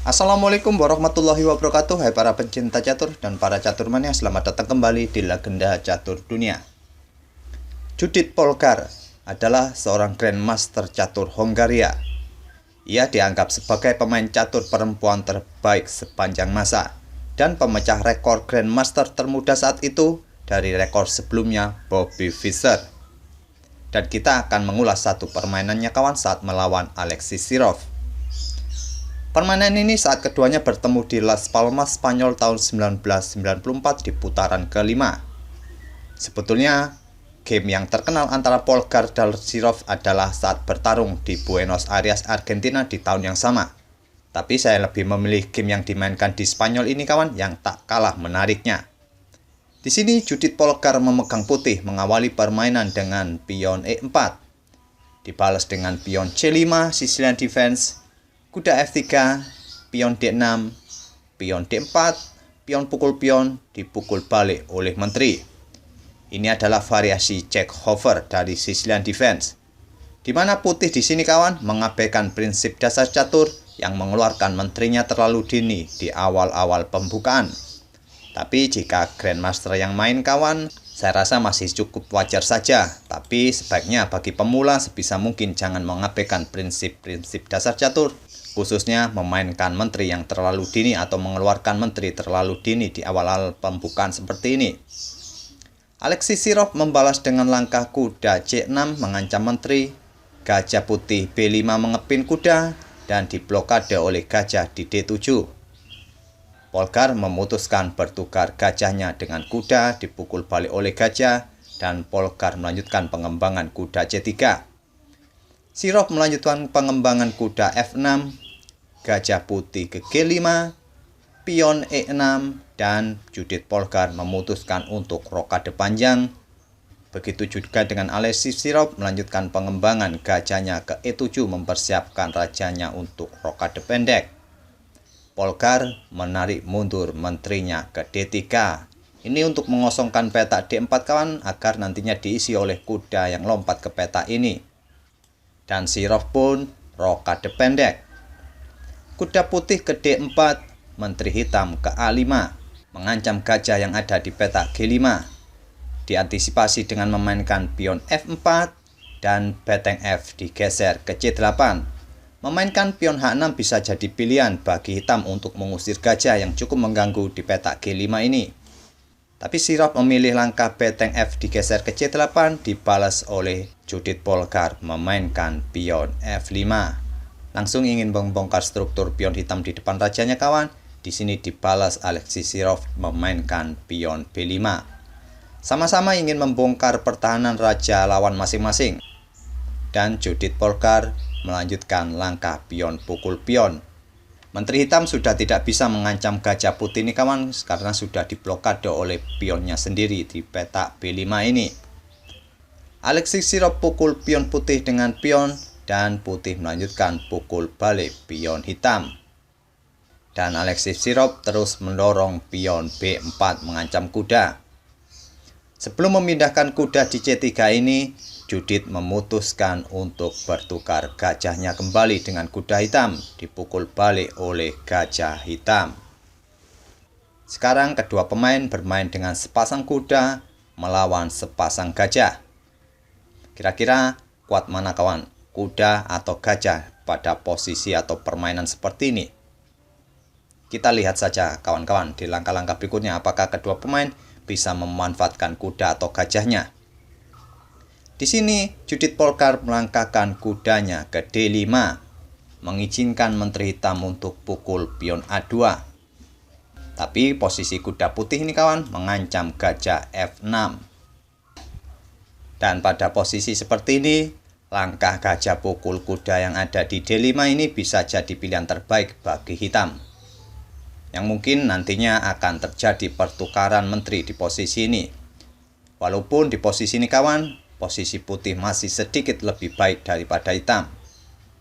Assalamualaikum warahmatullahi wabarakatuh. Hai para pencinta catur dan para caturmania, selamat datang kembali di Legenda Catur Dunia. Judith Polgar adalah seorang Grandmaster catur Hongaria. Ia dianggap sebagai pemain catur perempuan terbaik sepanjang masa dan pemecah rekor Grandmaster termuda saat itu dari rekor sebelumnya Bobby Fischer. Dan kita akan mengulas satu permainannya kawan saat melawan Alexis Sirov. Permainan ini saat keduanya bertemu di Las Palmas, Spanyol tahun 1994 di putaran kelima. Sebetulnya, game yang terkenal antara Polgar dan Sirov adalah saat bertarung di Buenos Aires, Argentina di tahun yang sama. Tapi saya lebih memilih game yang dimainkan di Spanyol ini kawan, yang tak kalah menariknya. Di sini Judith Polgar memegang putih mengawali permainan dengan pion E4. Dibalas dengan pion C5, Sicilian Defense, kuda F3, pion D6, pion D4, pion pukul pion dipukul balik oleh menteri. Ini adalah variasi check hover dari Sicilian Defense, di mana putih di sini kawan mengabaikan prinsip dasar catur yang mengeluarkan menterinya terlalu dini di awal-awal pembukaan. Tapi jika Grandmaster yang main kawan, saya rasa masih cukup wajar saja. Tapi sebaiknya bagi pemula sebisa mungkin jangan mengabaikan prinsip-prinsip dasar catur, khususnya memainkan menteri yang terlalu dini atau mengeluarkan menteri terlalu dini di awal-awal pembukaan seperti ini. Alexis Sirov membalas dengan langkah kuda C6 mengancam menteri, gajah putih B5 mengepin kuda, dan diblokade oleh gajah di D7. Polgar memutuskan bertukar gajahnya dengan kuda, dipukul balik oleh gajah, dan Polgar melanjutkan pengembangan kuda C3. Sirov melanjutkan pengembangan kuda F6, gajah putih ke G5, pion E6, dan Judith Polgar memutuskan untuk rokade panjang. Begitu juga dengan Alexis Sirov melanjutkan pengembangan gajahnya ke E7 mempersiapkan rajanya untuk rokade pendek. Polgar menarik mundur menterinya ke D3. Ini untuk mengosongkan petak D4 kawan agar nantinya diisi oleh kuda yang lompat ke petak ini. Dan Sirov pun rokade pendek. Kuda putih ke D4, menteri hitam ke A5, mengancam gajah yang ada di petak G5. Diantisipasi dengan memainkan pion F4 dan beteng F digeser ke C8. Memainkan pion H6 bisa jadi pilihan bagi hitam untuk mengusir gajah yang cukup mengganggu di petak G5 ini. Tapi Sirov memilih langkah beteng F digeser ke C8 dibalas oleh Judith Polgar memainkan pion F5. Langsung ingin membongkar struktur pion hitam di depan rajanya kawan. Di sini dibalas Alexis Sirov memainkan pion B5. Sama-sama ingin membongkar pertahanan raja lawan masing-masing. Dan Judith Polgar melanjutkan langkah pion pukul pion. Menteri hitam sudah tidak bisa mengancam gajah putih ini kawan karena sudah diblokade oleh pionnya sendiri di petak B5 ini. Alexis Sirov pukul pion putih dengan pion dan putih melanjutkan pukul balik pion hitam. Dan Alexis Sirov terus mendorong pion B4 mengancam kuda. Sebelum memindahkan kuda di C3 ini, Judith memutuskan untuk bertukar gajahnya kembali dengan kuda hitam, dipukul balik oleh gajah hitam. Sekarang kedua pemain bermain dengan sepasang kuda melawan sepasang gajah. Kira-kira kuat mana kawan, kuda atau gajah pada posisi atau permainan seperti ini? Kita lihat saja kawan-kawan di langkah-langkah berikutnya apakah kedua pemain bisa memanfaatkan kuda atau gajahnya. Di sini Judith Polgar melangkahkan kudanya ke D5, mengizinkan menteri hitam untuk pukul pion A2. Tapi posisi kuda putih ini kawan mengancam gajah F6. Dan pada posisi seperti ini, langkah gajah pukul kuda yang ada di D5 ini bisa jadi pilihan terbaik bagi hitam. Yang mungkin nantinya akan terjadi pertukaran menteri di posisi ini. Walaupun di posisi ini kawan, posisi putih masih sedikit lebih baik daripada hitam.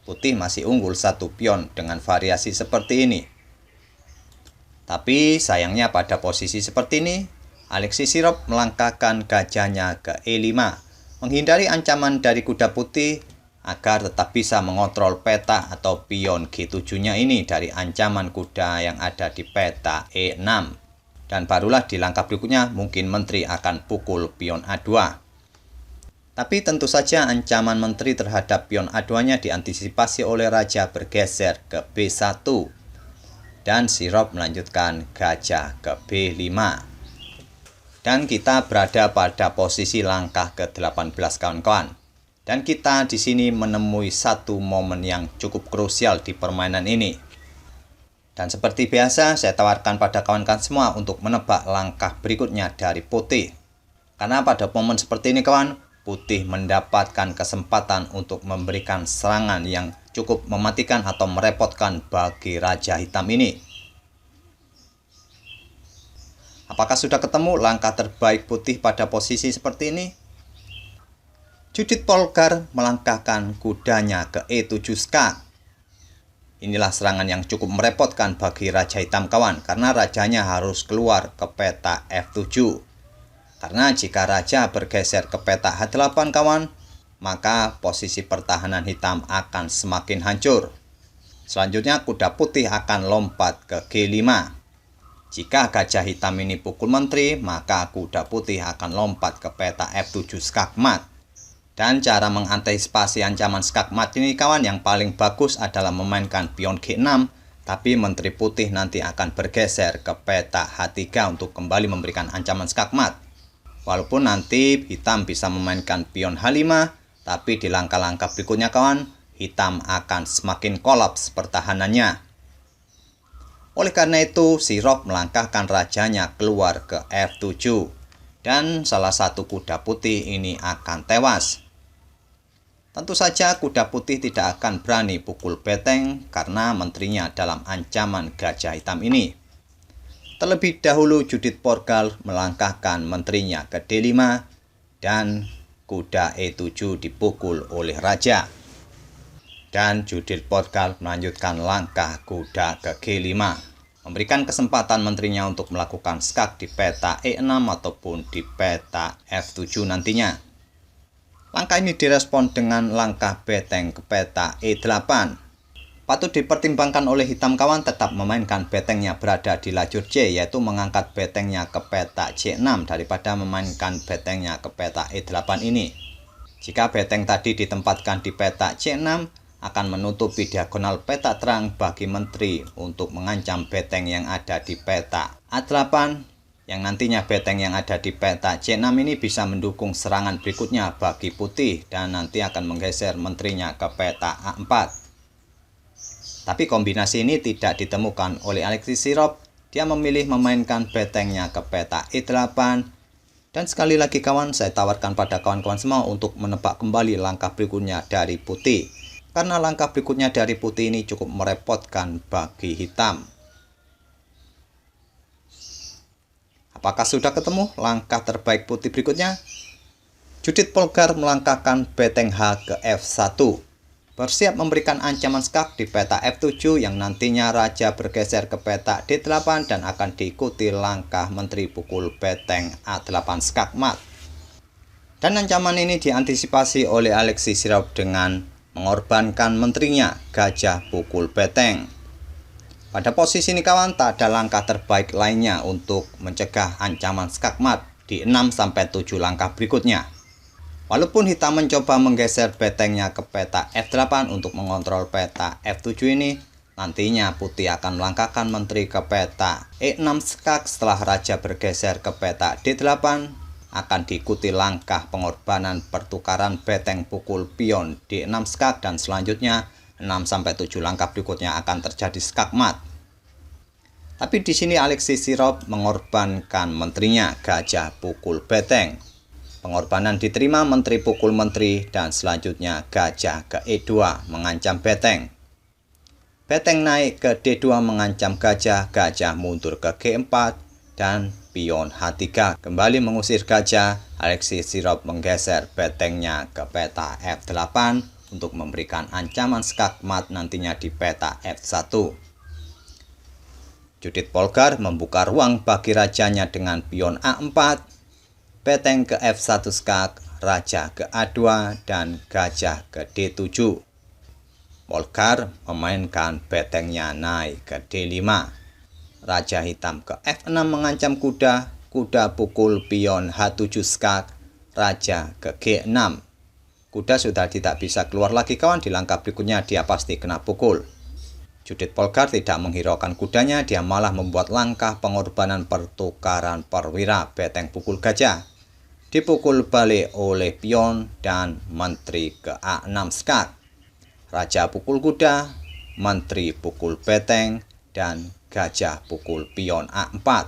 Putih masih unggul satu pion dengan variasi seperti ini. Tapi sayangnya pada posisi seperti ini, Alexis Sirov melangkahkan gajahnya ke E5, menghindari ancaman dari kuda putih agar tetap bisa mengontrol peta atau pion G7-nya ini dari ancaman kuda yang ada di peta E6. Dan barulah di langkah berikutnya mungkin menteri akan pukul pion A2. Tapi tentu saja ancaman menteri terhadap pion A2-nya diantisipasi oleh raja bergeser ke B1. Dan sirop melanjutkan gajah ke B5. Dan kita berada pada posisi langkah ke-18 kawan-kawan. Dan kita di sini menemui satu momen yang cukup krusial di permainan ini. Dan seperti biasa, saya tawarkan pada kawan-kawan semua untuk menebak langkah berikutnya dari putih. Karena pada momen seperti ini kawan, putih mendapatkan kesempatan untuk memberikan serangan yang cukup mematikan atau merepotkan bagi raja hitam ini. Apakah sudah ketemu langkah terbaik putih pada posisi seperti ini? Judith Polgar melangkahkan kudanya ke E7 skak. Inilah serangan yang cukup merepotkan bagi raja hitam kawan, karena rajanya harus keluar ke peta F7. Karena jika raja bergeser ke peta H8 kawan, maka posisi pertahanan hitam akan semakin hancur. Selanjutnya kuda putih akan lompat ke G5. Jika gajah hitam ini pukul menteri, maka kuda putih akan lompat ke peta F7 skakmat. Dan cara mengantisipasi ancaman skakmat ini kawan, yang paling bagus adalah memainkan pion G6, tapi menteri putih nanti akan bergeser ke peta H3 untuk kembali memberikan ancaman skakmat. Walaupun nanti hitam bisa memainkan pion H5, tapi di langkah-langkah berikutnya kawan, hitam akan semakin kolaps pertahanannya. Oleh karena itu, sirop melangkahkan rajanya keluar ke F7. Dan salah satu kuda putih ini akan tewas. Tentu saja kuda putih tidak akan berani pukul beteng karena menterinya dalam ancaman gajah hitam ini. Terlebih dahulu Judith Polgar melangkahkan menterinya ke D5 dan kuda E7 dipukul oleh raja. Dan Judith Polgar melanjutkan langkah kuda ke G5, memberikan kesempatan menterinya untuk melakukan skak di peta E6 ataupun di peta F7 nantinya. Langkah ini direspon dengan langkah beteng ke peta E8. Patut dipertimbangkan oleh hitam kawan tetap memainkan betengnya berada di lajur C, yaitu mengangkat betengnya ke peta C6 daripada memainkan betengnya ke peta E8 ini. Jika beteng tadi ditempatkan di peta C6, akan menutupi diagonal peta terang bagi menteri untuk mengancam beteng yang ada di peta A8, yang nantinya beteng yang ada di peta C6 ini bisa mendukung serangan berikutnya bagi putih dan nanti akan menggeser menterinya ke peta A4. Tapi kombinasi ini tidak ditemukan oleh Alexis Sirop. Dia memilih memainkan betengnya ke peta E8. Dan sekali lagi kawan, saya tawarkan pada kawan-kawan semua untuk menebak kembali langkah berikutnya dari putih. Karena langkah berikutnya dari putih ini cukup merepotkan bagi hitam. Apakah sudah ketemu langkah terbaik putih berikutnya? Judith Polgar melangkahkan beteng H ke F1. Bersiap memberikan ancaman skak di peta F7 yang nantinya raja bergeser ke peta D8 dan akan diikuti langkah menteri pukul beteng A8 skak mat. Dan ancaman ini diantisipasi oleh Alexis Sirop dengan mengorbankan menterinya gajah pukul beteng. Pada posisi ini kawan, tak ada langkah terbaik lainnya untuk mencegah ancaman skakmat di 6-7 langkah berikutnya. Walaupun hitam mencoba menggeser betengnya ke peta F8 untuk mengontrol peta F7 ini, nantinya putih akan melangkahkan menteri ke peta E6 skak setelah raja bergeser ke peta D8. Akan diikuti langkah pengorbanan pertukaran beteng pukul pion di 6 skak dan selanjutnya 6-7 langkah berikutnya akan terjadi skak mat. Tapi di sini Alexis Sirop mengorbankan menterinya gajah pukul beteng. Pengorbanan diterima, menteri pukul menteri dan selanjutnya gajah ke E2 mengancam beteng. Beteng naik ke D2 mengancam gajah, gajah mundur ke G4 dan pion H3 kembali mengusir gajah. Alexis Sirop menggeser betengnya ke peta F8 untuk memberikan ancaman skakmat nantinya di peta F1. Judith Polgar membuka ruang bagi rajanya dengan pion A4, beteng ke F1 skak, raja ke A2, dan gajah ke D7. Polgar memainkan betengnya naik ke D5. Raja hitam ke F6 mengancam kuda, kuda pukul pion H7 skak, raja ke G6. Kuda sudah tidak bisa keluar lagi kawan, di langkah berikutnya dia pasti kena pukul. Judith Polgar tidak menghiraukan kudanya, dia malah membuat langkah pengorbanan pertukaran perwira beteng pukul gajah. Dipukul balik oleh pion dan menteri ke A6 skak. Raja pukul kuda, menteri pukul beteng, dan gajah pukul pion A4.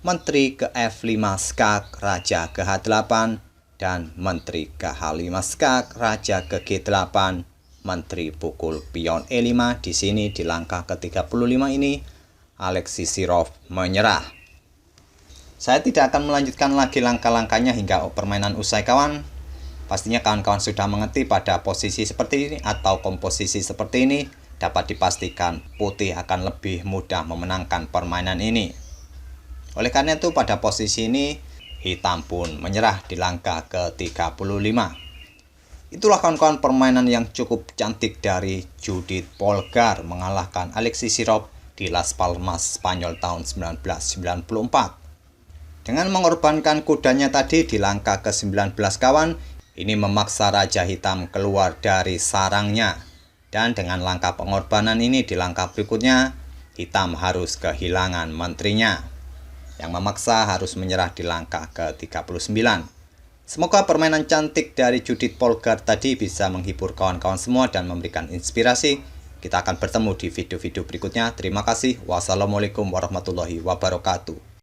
Menteri ke F5 skak, raja ke H8, dan menteri ke H5 skak, raja ke G8, menteri pukul pion E5. Di sini di langkah ke-35 ini Alexei Sirov menyerah. Saya tidak akan melanjutkan lagi langkah-langkahnya hingga permainan usai kawan. Pastinya kawan-kawan sudah mengerti pada posisi seperti ini atau komposisi seperti ini dapat dipastikan putih akan lebih mudah memenangkan permainan ini. Oleh karena itu pada posisi ini hitam pun menyerah di langkah ke-35. Itulah kawan-kawan permainan yang cukup cantik dari Judith Polgar mengalahkan Alexei Sirov di Las Palmas, Spanyol tahun 1994. Dengan mengorbankan kudanya tadi di langkah ke-19 kawan, ini memaksa Raja Hitam keluar dari sarangnya. Dan dengan langkah pengorbanan ini di langkah berikutnya, Hitam harus kehilangan menterinya, yang memaksa harus menyerah di langkah ke-39. Semoga permainan cantik dari Judith Polgar tadi bisa menghibur kawan-kawan semua dan memberikan inspirasi. Kita akan bertemu di video-video berikutnya. Terima kasih. Wassalamualaikum warahmatullahi wabarakatuh.